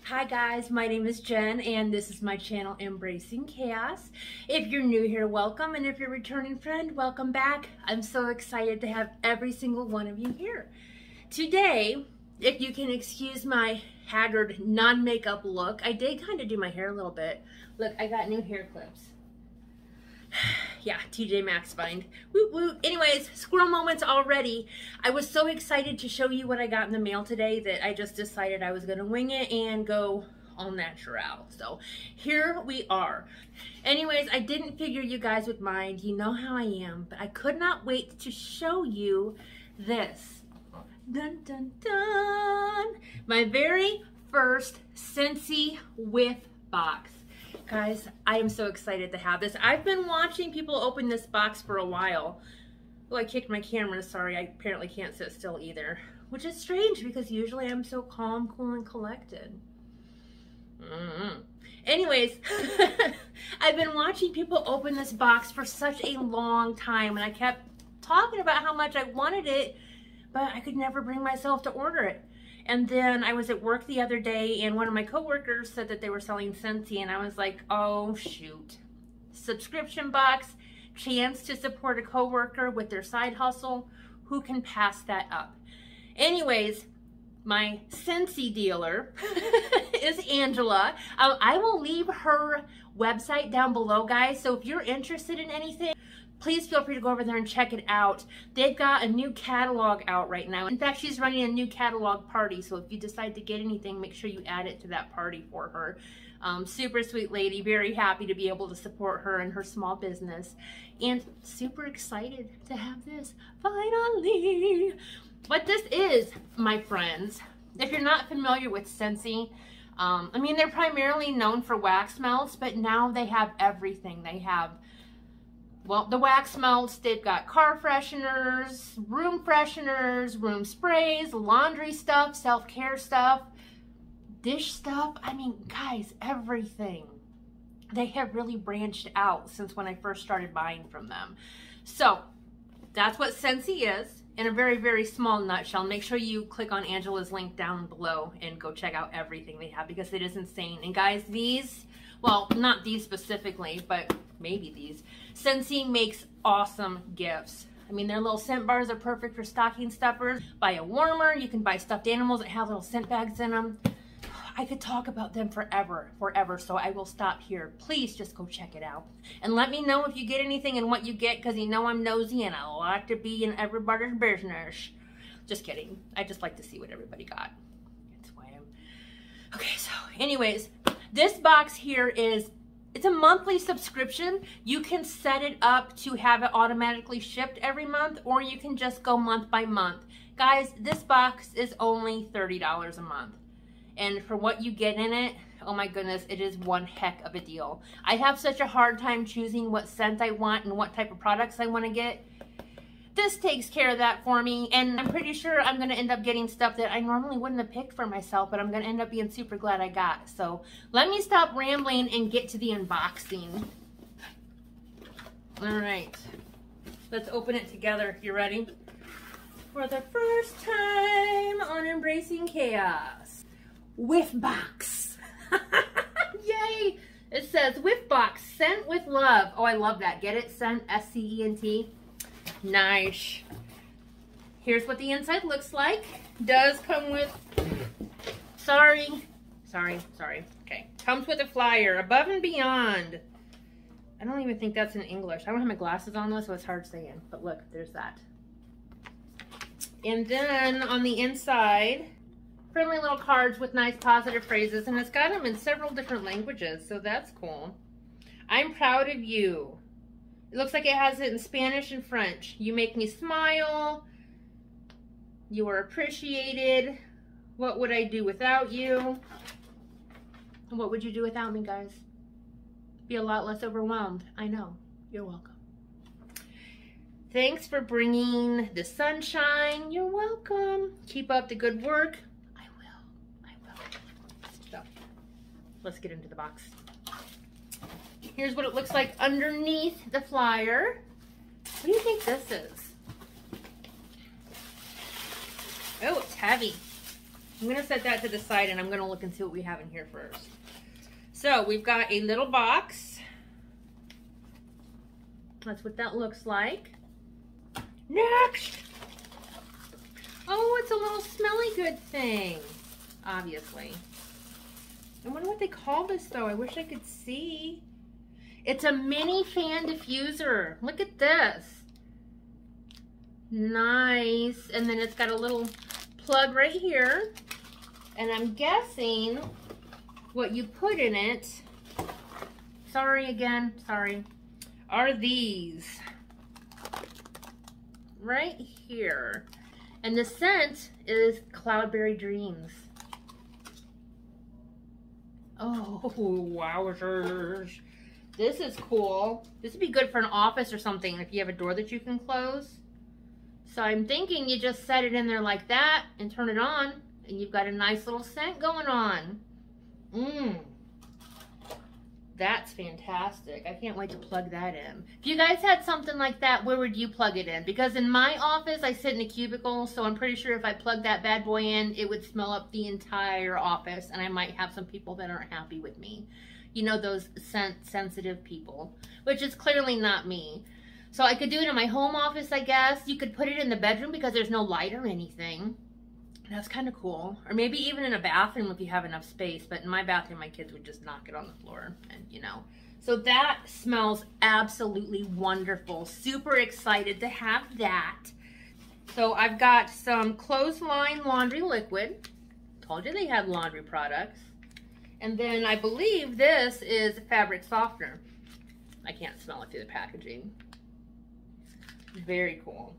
Hi guys, my name is Jen and this is my channel Embracing Chaos. If you're new here, welcome, and if you're a returning friend, welcome back. I'm so excited to have every single one of you here. Today, if you can excuse my haggard non-makeup look, I did kind of do my hair a little bit. Look, I got new hair clips. Yeah, TJ Maxx find. Woot woot. Anyways, squirrel moments already. I was so excited to show you what I got in the mail today that I just decided I was going to wing it and go all natural. So here we are. Anyways, I didn't figure you guys would mind. You know how I am. But I could not wait to show you this. Dun dun dun. My very first Scentsy Whiff box. Guys, I am so excited to have this. I've been watching people open this box for a while. Oh, I kicked my camera. Sorry, I apparently can't sit still either. Which is strange because usually I'm so calm, cool, and collected. Anyways, I've been watching people open this box for such a long time, and I kept talking about how much I wanted it, but I could never bring myself to order it. And then I was at work the other day and one of my coworkers said that they were selling Scentsy, and I was like, oh shoot. Subscription box, chance to support a coworker with their side hustle. Who can pass that up? Anyways, my Scentsy dealer is Angela. I will leave her website down below, guys. So if you're interested in anything, please feel free to go over there and check it out. They've got a new catalog out right now. In fact, she's running a new catalog party, so if you decide to get anything, make sure you add it to that party for her. Super sweet lady, very happy to be able to support her and her small business. And super excited to have this, finally. What this is, my friends, if you're not familiar with Scentsy, I mean, they're primarily known for wax melts, but now they have everything. They have, well, the wax melts, they've got car fresheners, room sprays, laundry stuff, self-care stuff, dish stuff. I mean, guys, everything. They have really branched out since when I first started buying from them. So that's what Scentsy is in a very, very small nutshell. Make sure you click on Angela's link down below and go check out everything they have because it is insane. And guys, these, well, not these specifically, but maybe these. Scentsy makes awesome gifts. I mean, their little scent bars are perfect for stocking stuffers. Buy a warmer. You can buy stuffed animals that have little scent bags in them. I could talk about them forever, so I will stop here. Please just go check it out. And let me know if you get anything and what you get, because you know I'm nosy and I like to be in everybody's business. Just kidding. I just like to see what everybody got. That's why I'm... Okay, so anyways, this box here is... It's a monthly subscription. You can set it up to have it automatically shipped every month, or you can just go month by month. Guys, this box is only $30 a month. And for what you get in it, oh my goodness, it is one heck of a deal. I have such a hard time choosing what scent I want and what type of products I want to get. This takes care of that for me, and I'm pretty sure I'm going to end up getting stuff that I normally wouldn't have picked for myself, but I'm going to end up being super glad I got. So let me stop rambling and get to the unboxing. All right, let's open it together. You ready? For the first time on Embracing Chaos, Whiff Box. Yay! It says Whiff Box, scent with love. Oh, I love that. Get it? Scent, S-C-E-N-T. Nice. Here's what the inside looks like. Does come with, sorry. Okay. Comes with a flyer, Above and Beyond. I don't even think that's in English. I don't have my glasses on though, so it's hard saying. But look, there's that. And then on the inside, friendly little cards with nice positive phrases, and it's got them in several different languages, so that's cool. I'm proud of you. It looks like it has it in Spanish and French. You make me smile. You are appreciated. What would I do without you? What would you do without me, guys? Be a lot less overwhelmed. I know. You're welcome. Thanks for bringing the sunshine. You're welcome. Keep up the good work. I will. So, let's get into the box. Here's what it looks like underneath the flyer. What do you think this is? Oh, it's heavy. I'm gonna set that to the side and I'm gonna look and see what we have in here first. So we've got a little box. That's what that looks like. Next! Oh, it's a little smelly good thing, obviously. I wonder what they call this though. I wish I could see. It's a mini fan diffuser. Look at this. Nice. And then it's got a little plug right here. And I'm guessing what you put in it, sorry again, sorry, are these right here. And the scent is Cloudberry Dreams. Oh, wowzers. This is cool. This would be good for an office or something if you have a door that you can close. So I'm thinking you just set it in there like that and turn it on and you've got a nice little scent going on. That's fantastic. I can't wait to plug that in. If you guys had something like that, where would you plug it in? Because in my office, I sit in a cubicle, so I'm pretty sure if I plug that bad boy in, it would smell up the entire office, and I might have some people that aren't happy with me. You know, those scent-sensitive people, which is clearly not me. So I could do it in my home office, I guess. You could put it in the bedroom because there's no light or anything. That's kind of cool. Or maybe even in a bathroom if you have enough space. But in my bathroom, my kids would just knock it on the floor. And, you know. So that smells absolutely wonderful. Super excited to have that. So I've got some clothesline laundry liquid. Told you they had laundry products. And then I believe this is fabric softener. I can't smell it through the packaging. Very cool.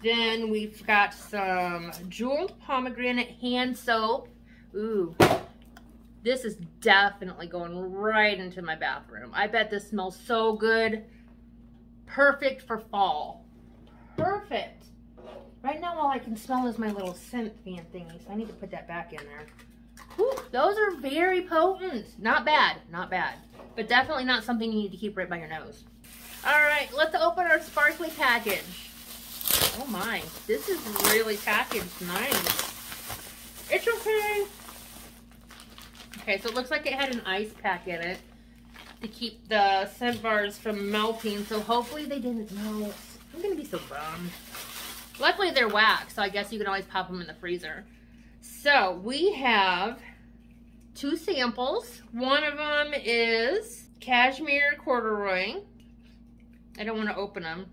Then we've got some jeweled pomegranate hand soap. Ooh, this is definitely going right into my bathroom. I bet this smells so good. Perfect for fall. Perfect. Right now all I can smell is my little scent fan thingy, so I need to put that back in there. Whew, those are very potent. Not bad, not bad. But definitely not something you need to keep right by your nose. All right, let's open our sparkly package. Oh my, this is really packaged nice. It's okay. Okay, so it looks like it had an ice pack in it to keep the scent bars from melting, so hopefully they didn't melt. I'm gonna be so bummed. Luckily they're wax, so I guess you can always pop them in the freezer. So we have 2 samples. One of them is cashmere corduroy. I don't want to open them.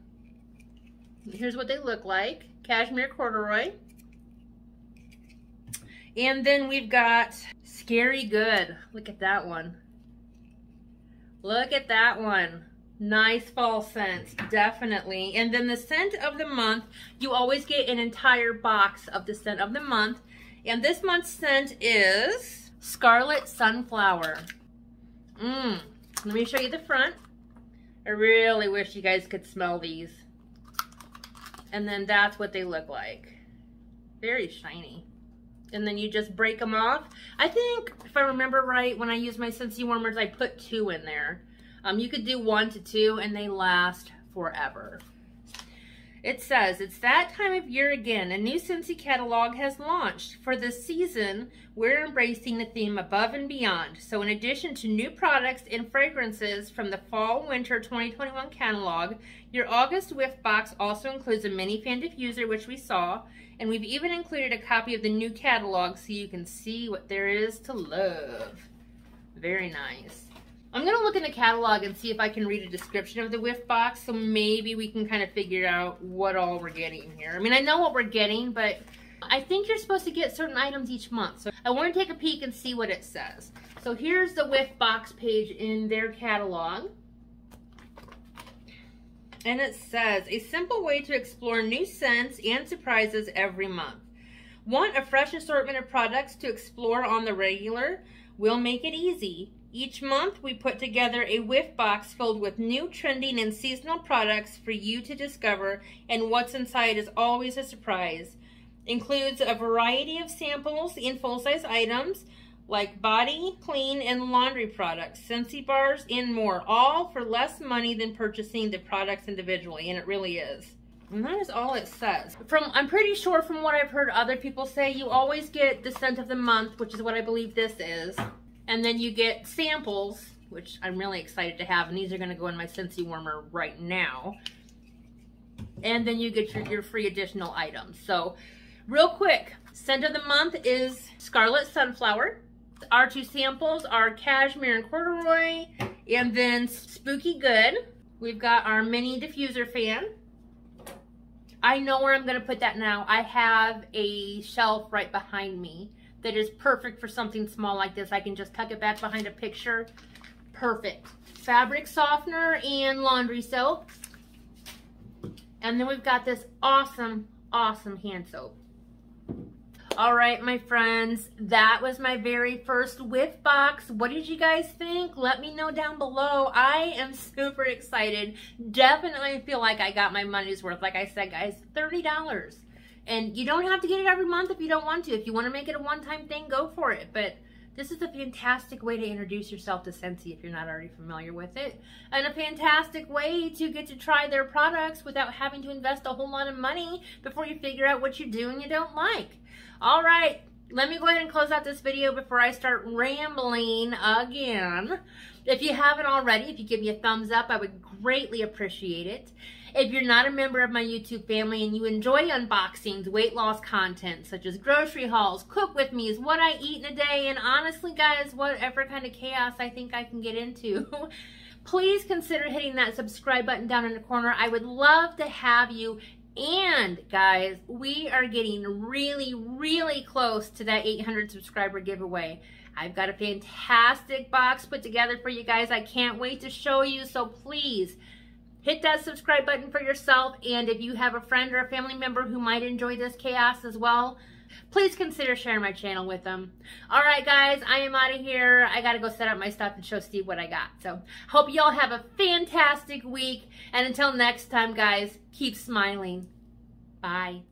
Here's what they look like. Cashmere corduroy. And then we've got Scary Good. Look at that one. Look at that one. Nice fall scent, definitely. And then the scent of the month, you always get an entire box of the scent of the month. And this month's scent is Scarlet Sunflower. Let me show you the front. I really wish you guys could smell these. And then that's what they look like. Very shiny. And then you just break them off. I think, if I remember right, when I use my Scentsy warmers, I put 2 in there. You could do 1 to 2 and they last forever. It says, it's that time of year again. A new Scentsy catalog has launched. For this season, we're embracing the theme above and beyond. So in addition to new products and fragrances from the Fall/Winter 2021 catalog, your August Whiff Box also includes a mini fan diffuser, which we saw, and we've even included a copy of the new catalog so you can see what there is to love. Very nice. I'm going to look in the catalog and see if I can read a description of the Whiff Box, so maybe we can kind of figure out what all we're getting here. I mean, I know what we're getting, but I think you're supposed to get certain items each month. So I want to take a peek and see what it says. So here's the Whiff Box page in their catalog. And it says, a simple way to explore new scents and surprises every month. Want a fresh assortment of products to explore on the regular? We'll make it easy. Each month, we put together a Whiff Box filled with new trending and seasonal products for you to discover, and what's inside is always a surprise. Includes a variety of samples and full-size items like body, clean, and laundry products, Scentsy bars, and more, all for less money than purchasing the products individually, and it really is. And that is all it says. I'm pretty sure from what I've heard other people say, you always get the scent of the month, which is what I believe this is. And then you get samples, which I'm really excited to have. And these are going to go in my Scentsy warmer right now. And then you get your free additional items. So real quick, scent of the month is Scarlet Sunflower. Our two samples are Cashmere and Corduroy. And then Spooky Good. We've got our mini diffuser fan. I know where I'm going to put that now. I have a shelf right behind me that is perfect for something small like this. I can just tuck it back behind a picture. Perfect. Fabric softener and laundry soap. And then we've got this awesome, awesome hand soap. All right, my friends, that was my very first Whiff Box. What did you guys think? Let me know down below. I am super excited. Definitely feel like I got my money's worth. Like I said, guys, $30. And you don't have to get it every month if you don't want to. If you want to make it a one-time thing, go for it. But this is a fantastic way to introduce yourself to Scentsy if you're not already familiar with it. And a fantastic way to get to try their products without having to invest a whole lot of money before you figure out what you do and you don't like. All right, let me go ahead and close out this video before I start rambling again. If you haven't already, if you give me a thumbs up, I would greatly appreciate it. If you're not a member of my YouTube family and you enjoy unboxings, weight loss content, such as grocery hauls, cook with me's, what I eat in a day, and honestly, guys, whatever kind of chaos I think I can get into, please consider hitting that subscribe button down in the corner. I would love to have you. And guys, we are getting really, really close to that 800 subscriber giveaway. I've got a fantastic box put together for you guys. I can't wait to show you. So please hit that subscribe button for yourself. And if you have a friend or a family member who might enjoy this chaos as well, please consider sharing my channel with them. All right, guys, I am out of here. I got to go set up my stuff and show Steve what I got. So hope you all have a fantastic week. And until next time, guys, keep smiling. Bye.